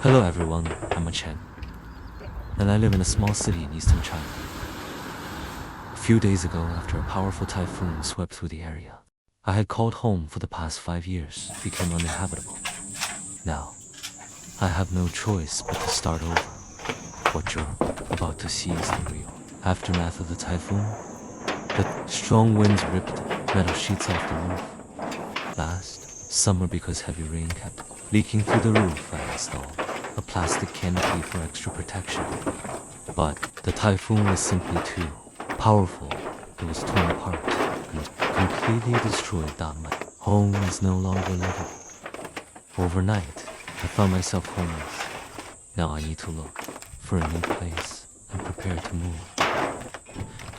Hello everyone, I'm Chen, and I live in a small city in eastern China. A few days ago, after a powerful typhoon swept through the area, I had called home for the past 5 years, became uninhabitable. Now, I have no choice but to start over. What you're about to see is the real aftermath of the typhoon. The strong winds ripped metal sheets off the roof. Last summer, because heavy rain kept leaking through the roof, I installed a plastic canopy for extra protection. But the typhoon was simply too powerful. It was torn apart and completely destroyed that my home is no longer livable. Overnight, I found myself homeless. Now I need to look for a new place and prepare to move.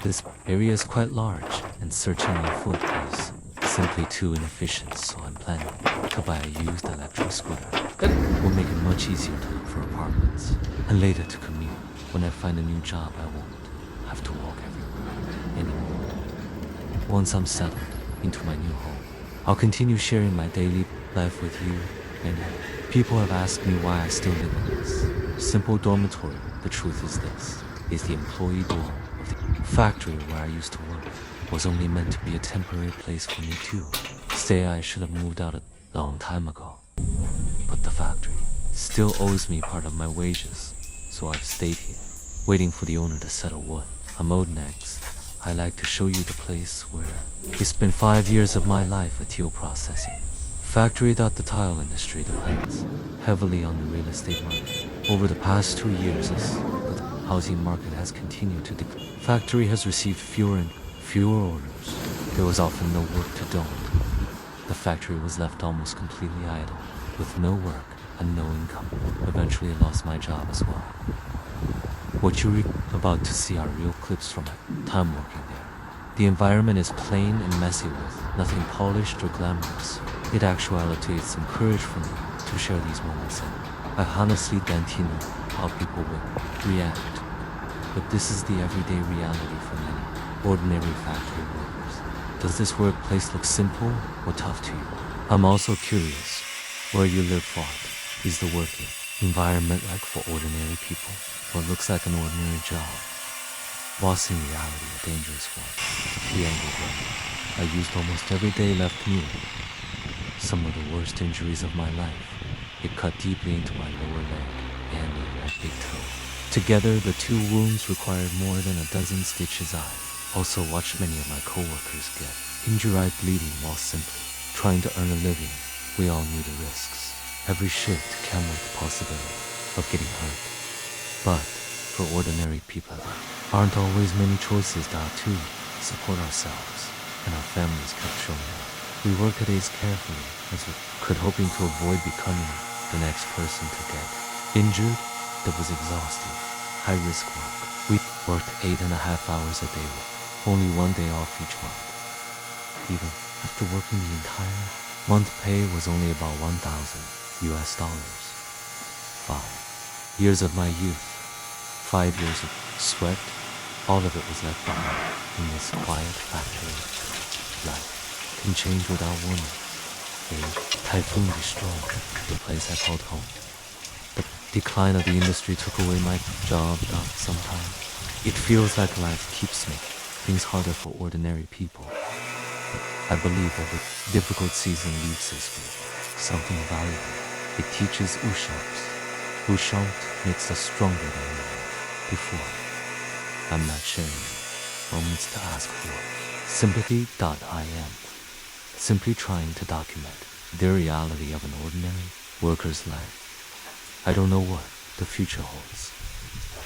This area is quite large, and searching on foot is simply too inefficient, so I'm planning to buy a used electric scooter. That will make it much easier to look for apartments, and later to commute. When I find a new job, I won't have to walk everywhere anymore. Once I'm settled into my new home, I'll continue sharing my daily life with you. Many people have asked me why I still live in this simple dormitory. The truth is this, is the employee dorm of the factory where I used to work was only meant to be a temporary place for me to stay. I should have moved out a long time ago. But the factory still owes me part of my wages, so I've stayed here, waiting for the owner to settle what I'm owed next. I like to show you the place where I spent 5 years of my life at steel processing. Factory. The tile industry depends heavily on the real estate market. Over the past 2 years, as the housing market has continued to decline, factory has received fewer and fewer orders. There was often no work to do. The factory was left almost completely idle, with no work and no income. Eventually I lost my job as well. What you're about to see are real clips from my time working there. The environment is plain and messy, with nothing polished or glamorous. In actuality, it's some courage for me to share these moments, and I honestly don't know how people would react. But this is the everyday reality for many ordinary factory workers. Does this workplace look simple or tough to you? I'm also curious, where you live, what is the working environment like for ordinary people? What looks like an ordinary job was in reality a dangerous one. The angled way I used almost every day left me some of the worst injuries of my life. It cut deeply into my lower leg and my big toe. Together, the 2 wounds required more than a dozen stitches. I also watched many of my coworkers get injured, bleeding while simply trying to earn a living. We all knew the risks. Every shift came with the possibility of getting hurt. But for ordinary people, there aren't always many choices to support ourselves, and our families kept showing up. We worked at days carefully as we could, hoping to avoid becoming the next person to get injured. That was exhausting, high-risk work. We worked 8.5 hours a day with only 1 day off each month. Even after working the entire month, pay was only about $1,000. 5 years of my youth, 5 years of sweat, all of it was left behind in this quiet factory. Life can change without warning. A typhoon destroyed the place I called home. The decline of the industry took away my job. Sometimes it feels like life keeps making things harder for ordinary people. But I believe every difficult season leaves us with something valuable. It teaches Ushamp makes us stronger than we were before. I'm not sharing moments to ask for sympathy.im. Simply trying to document the reality of an ordinary worker's life. I don't know what the future holds,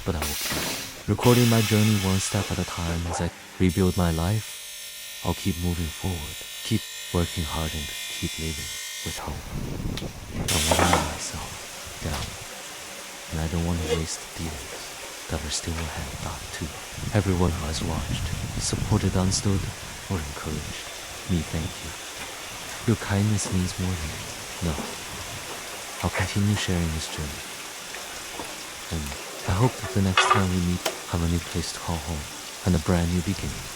but I will keep recording my journey one step at a time. As I rebuild my life, I'll keep moving forward, keep working hard, and keep living with hope. I want to let myself down, and I don't want to waste the years that are still ahead. To everyone who has watched, supported, understood, or encouraged me, thank you. Your kindness means more than you know. I'll continue sharing this journey, and I hope that the next time we meet, have a new place to call home and a brand new beginning.